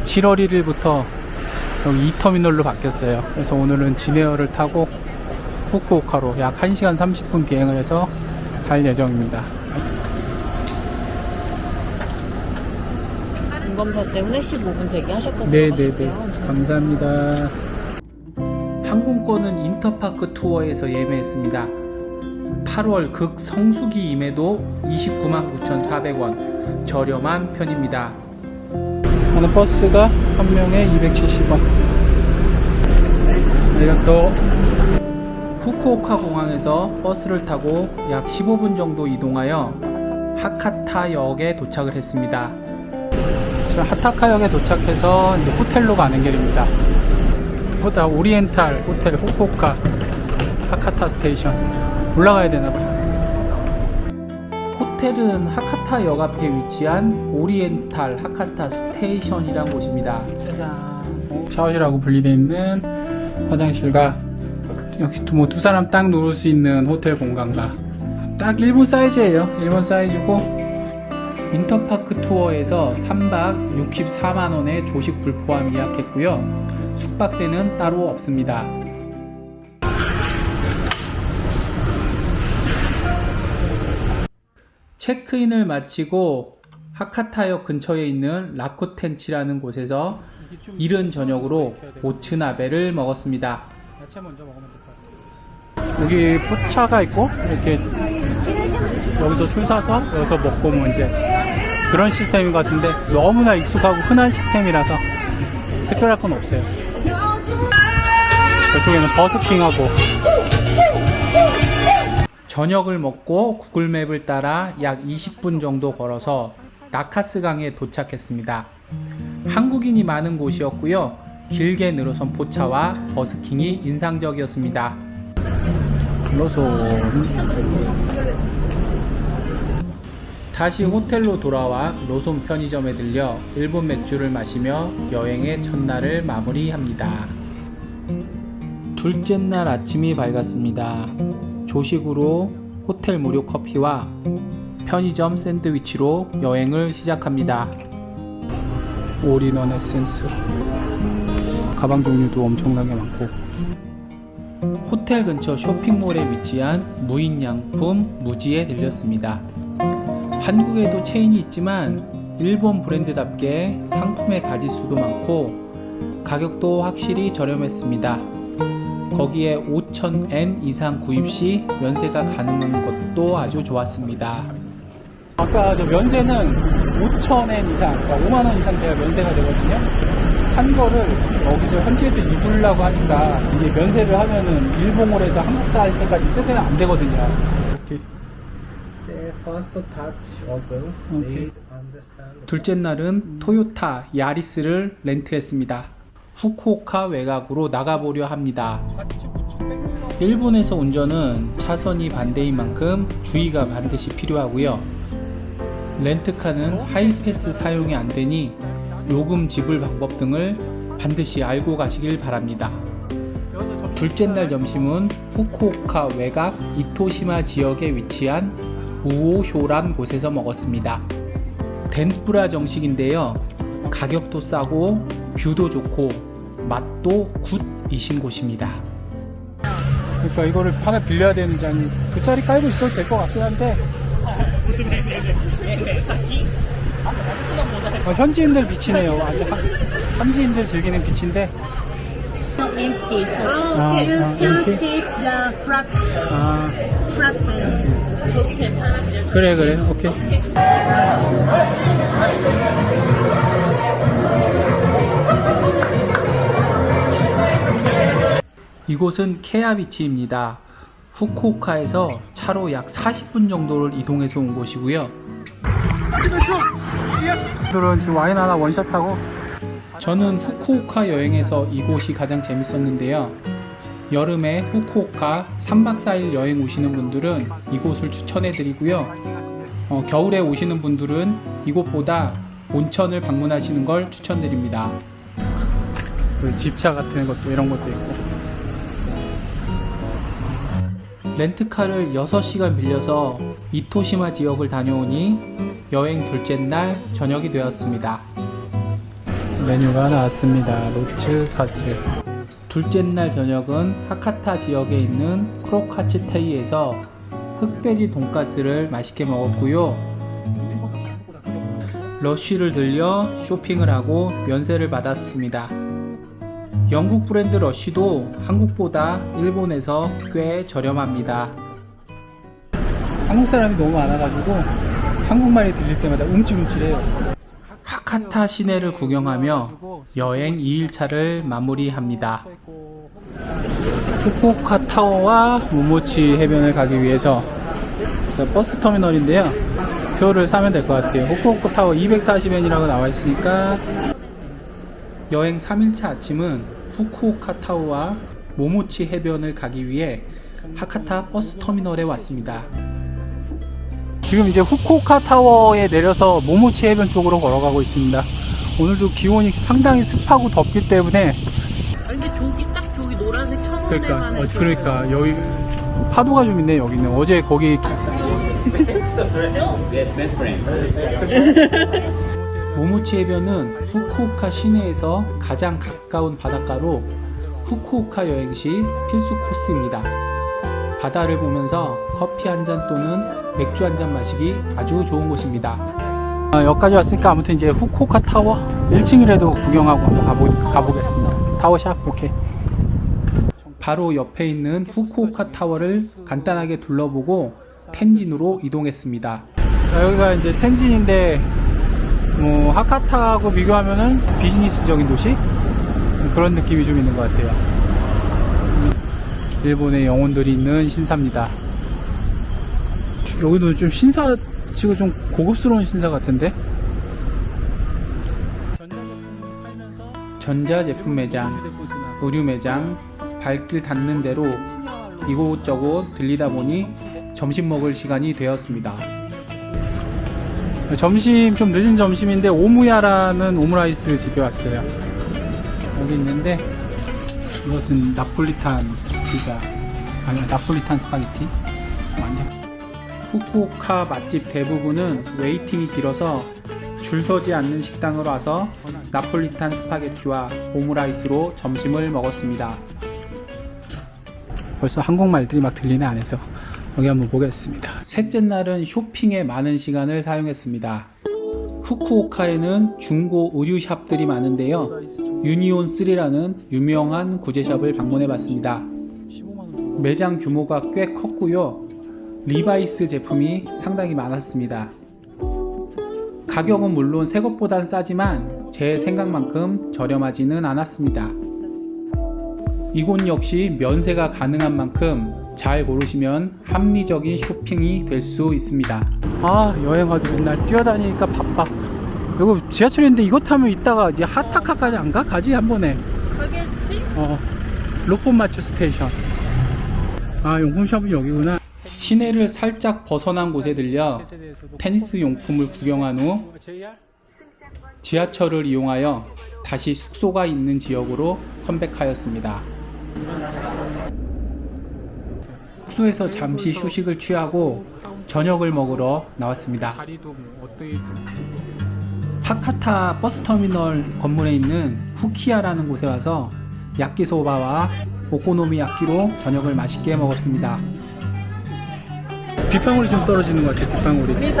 7월 1일부터 여기 2터미널로 바뀌었어요. 그래서 오늘은 진에어를 타고 후쿠오카로 약 1시간 30분 비행을 해서 갈 예정입니다. 인검사 때문에 15분 대기하셨거든요. 네네네. 감사합니다. 항공권은 인터파크 투어에서 예매했습니다. 8월 극성수기임에도 299,400원 저렴한 편입니다. 하는 버스가 한 명에 270원. 아리가또. 후쿠오카 공항에서 버스를 타고 약 15분 정도 이동하여 하카타역에 도착을 했습니다. 지금 하타카역에 도착해서 이제 호텔로 가는 길입니다. 오리엔탈 호텔 후쿠오카 하카타 스테이션 올라가야 되나봐요. 호텔은 하카타역 앞에 위치한 오리엔탈 하카타 스테이션이란 곳입니다. 짜잔. 샤워실하고 분리되어 있는 화장실과 역시 뭐 두 사람 딱 누울 수 있는 호텔 공간과 딱 일본 사이즈예요. 일본 사이즈고 인터파크 투어에서 3박 64만원에 조식 불포함 예약했고요. 숙박세는 따로 없습니다. 체크인을 마치고 하카타역 근처에 있는 라쿠텐치라는 곳에서 이른 저녁으로 모츠나베를 먹었습니다. 야채 먼저 먹으면 될 것 같아요. 여기 포차가 있고 이렇게 여기서 줄 서서 여기서 먹고 뭐 이제 그런 시스템인 것 같은데 너무나 익숙하고 흔한 시스템이라서 특별할 건 없어요. 이쪽에는 버스킹하고. 저녁을 먹고 구글맵을 따라 약 20분 정도 걸어서 나카스강에 도착했습니다. 한국인이 많은 곳이었고요. 길게 늘어선 포차와 버스킹이 인상적이었습니다. 로손. 다시 호텔로 돌아와 로손 편의점에 들려 일본 맥주를 마시며 여행의 첫날을 마무리합니다. 둘째 날 아침이 밝았습니다. 조식으로 호텔 무료 커피와 편의점 샌드위치로 여행을 시작합니다. 올인원 에센스 가방 종류도 엄청나게 많고 호텔 근처 쇼핑몰에 위치한 무인양품 무지에 들렸습니다. 한국에도 체인이 있지만 일본 브랜드답게 상품의 가짓수도 많고 가격도 확실히 저렴했습니다. 거기에 5,000엔 이상 구입 시 면세가 가능한 것도 아주 좋았습니다. 아까 저 면세는 5,000엔 이상, 그러니까 5만원 이상 돼야 면세가 되거든요. 산 거를 여기서 현지에서 입으려고 하니까 이게 면세를 하면은 일본어에서 한국 갈 때까지 뜨면 안 되거든요. 이렇게. 둘째 날은 토요타 야리스를 렌트했습니다. 후쿠오카 외곽으로 나가보려 합니다. 일본에서 운전은 차선이 반대인 만큼 주의가 반드시 필요하고요. 렌트카는 하이패스 사용이 안되니 요금 지불 방법 등을 반드시 알고 가시길 바랍니다. 둘째 날 점심은 후쿠오카 외곽 이토시마 지역에 위치한 우오쇼란 곳에서 먹었습니다. 덴뿌라 정식인데요. 가격도 싸고 뷰도 좋고 맛도 굿이신 곳입니다. 그러니까 이거를 하나 빌려야 되는지 아니 그 자리 깔고 있어도 될 것 같긴 한데 현지인들 비치네요. 아주 현지인들 즐기는 비치인데 그래 오케이. 이곳은 케아비치입니다. 후쿠오카에서 차로 약 40분 정도를 이동해서 온 곳이고요. 오늘은 지금 와인 하나 원샷하고 저는 후쿠오카 여행에서 이곳이 가장 재밌었는데요. 여름에 후쿠오카 3박 4일 여행 오시는 분들은 이곳을 추천해드리고요. 겨울에 오시는 분들은 이곳보다 온천을 방문하시는 걸 추천드립니다. 집차 같은 것도 이런 것도 있고 렌트카를 6시간 빌려서 이토시마 지역을 다녀오니 여행 둘째 날 저녁이 되었습니다. 메뉴가 나왔습니다. 로츠 카츠. 둘째 날 저녁은 하카타 지역에 있는 크로카츠테이에서 흑돼지 돈가스를 맛있게 먹었고요. 러쉬를 들려 쇼핑을 하고 면세를 받았습니다. 영국 브랜드 러쉬도 한국보다 일본에서 꽤 저렴합니다. 한국 사람이 너무 많아가지고 한국말이 들릴 때마다 움찔움찔해요. 하카타 시내를 구경하며 여행 2일차를 마무리합니다. 후쿠오카 타워와 모모치 해변을 가기 위해서 그래서 버스 터미널인데요. 표를 사면 될 것 같아요. 후쿠오카 타워 240엔이라고 나와 있으니까 여행 3일차 아침은 후쿠오카 타워와 모모치 해변을 가기 위해 하카타 버스 터미널에 왔습니다. 지금 이제 후쿠오카 타워에 내려서 모모치 해변 쪽으로 걸어가고 있습니다. 오늘도 기온이 상당히 습하고 덥기 때문에 근데 저기 노란색 천원대만 그러니까 여기 파도가 좀 있네. 여기는 어제 거기 모모치 해변은 후쿠오카 시내에서 가장 가까운 바닷가로 후쿠오카 여행 시 필수 코스입니다. 바다를 보면서 커피 한 잔 또는 맥주 한 잔 마시기 아주 좋은 곳입니다. 여기까지 왔으니까 아무튼 이제 후쿠오카 타워 1층이라도 구경하고 한번 가보겠습니다. 타워샵 오케이. 바로 옆에 있는 후쿠오카 타워를 간단하게 둘러보고 텐진으로 이동했습니다. 여기가 이제 텐진인데 하카타하고 비교하면은 비즈니스적인 도시? 그런 느낌이 좀 있는 것 같아요. 일본의 영혼들이 있는 신사입니다. 여기도 좀 지금 좀 고급스러운 신사 같은데? 전자제품 매장, 의류 매장, 발길 닿는 대로 이곳저곳 들리다 보니 점심 먹을 시간이 되었습니다. 점심 좀 늦은 점심인데 오무야라는 오므라이스 집에 왔어요. 여기 있는데 이것은 나폴리탄 피자 아니야 나폴리탄 스파게티 완전. 후쿠오카 맛집 대부분은 웨이팅이 길어서 줄 서지 않는 식당으로 와서 나폴리탄 스파게티와 오므라이스로 점심을 먹었습니다. 벌써 한국말들이 막 들리네 안에서. 여기 한번 보겠습니다. 셋째 날은 쇼핑에 많은 시간을 사용했습니다. 후쿠오카에는 중고 의류샵들이 많은데요. 유니온3라는 유명한 구제샵을 방문해봤습니다. 매장 규모가 꽤 컸고요. 리바이스 제품이 상당히 많았습니다. 가격은 물론 새것보단 싸지만 제 생각만큼 저렴하지는 않았습니다. 이곳 역시 면세가 가능한 만큼 잘 고르시면 합리적인 쇼핑이 될 수 있습니다. 여행 와도 맨날 뛰어다니니까 바빠. 이거 지하철인데 이거 타면 이따가 이제 하타카까지 안 가? 가지 한 번에. 가겠지? 로폰마추 스테이션. 용품샵은 여기구나. 시내를 살짝 벗어난 곳에 들려 테니스 용품을 구경한 후 지하철을 이용하여 다시 숙소가 있는 지역으로 컴백하였습니다. 숙소에서 잠시 휴식을 취하고 저녁을 먹으러 나왔습니다. 하카타 버스터미널 건물에 있는 후키야라는 곳에 와서 야끼소바와 오코노미야끼로 저녁을 맛있게 먹었습니다. 빗방울이 좀 떨어지는 것 같아요. 빗방울이.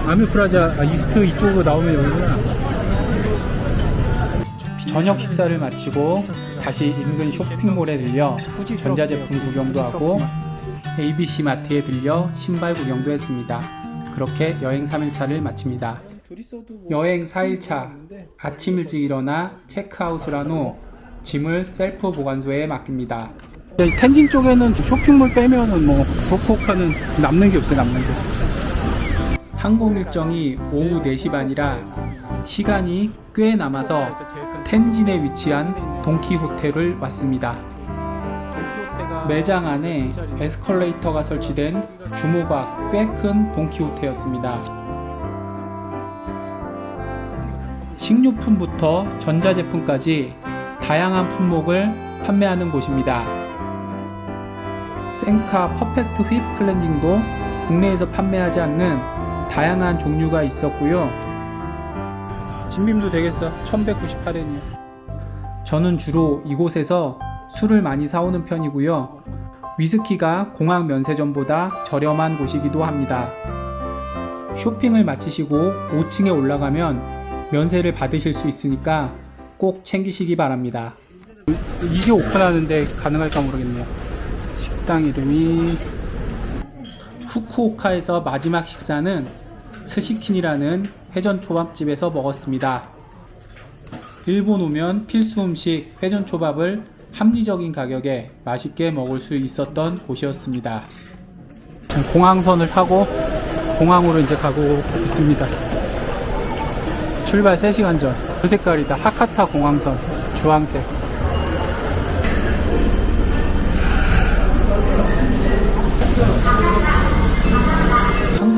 아미프라자 이스트 이쪽으로 나오면 여기구나. 저녁 식사를 마치고 다시 인근 쇼핑몰에 들려 전자제품 구경도 하고 ABC 마트에 들려 신발 구경도 했습니다. 그렇게 여행 3일차를 마칩니다. 여행 4일차 아침 일찍 일어나 체크아웃을 한 후 짐을 셀프 보관소에 맡깁니다. 텐진 쪽에는 쇼핑몰 빼면은 후쿠오카는 남는 게 없어요. 남는 게. 항공 일정이 오후 4시 반이라 시간이 꽤 남아서 텐진에 위치한 돈키호테를 왔습니다. 매장 안에 에스컬레이터가 설치된 규모가 꽤 큰 돈키호테였습니다. 식료품부터 전자제품까지 다양한 품목을 판매하는 곳입니다. 센카 퍼펙트 휩 클렌징도 국내에서 판매하지 않는 다양한 종류가 있었고요. 진빔도 되겠어. 1198엔이요. 저는 주로 이곳에서 술을 많이 사오는 편이고요. 위스키가 공항 면세점보다 저렴한 곳이기도 합니다. 쇼핑을 마치시고 5층에 올라가면 면세를 받으실 수 있으니까 꼭 챙기시기 바랍니다. 이제 오픈하는데 가능할까 모르겠네요. 식당 이름이 후쿠오카에서 마지막 식사는 스시킨이라는 회전초밥집에서 먹었습니다. 일본 오면 필수 음식 회전초밥을 합리적인 가격에 맛있게 먹을 수 있었던 곳이었습니다. 공항선을 타고 공항으로 이제 가고 있습니다. 출발 3시간 전. 그 색깔이다. 하카타 공항선 주황색.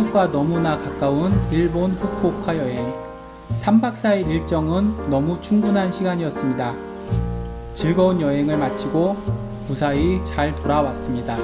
한국과 너무나 가까운 일본 후쿠오카 여행. 3박 4일 일정은 너무 충분한 시간이었습니다. 즐거운 여행을 마치고 무사히 잘 돌아왔습니다.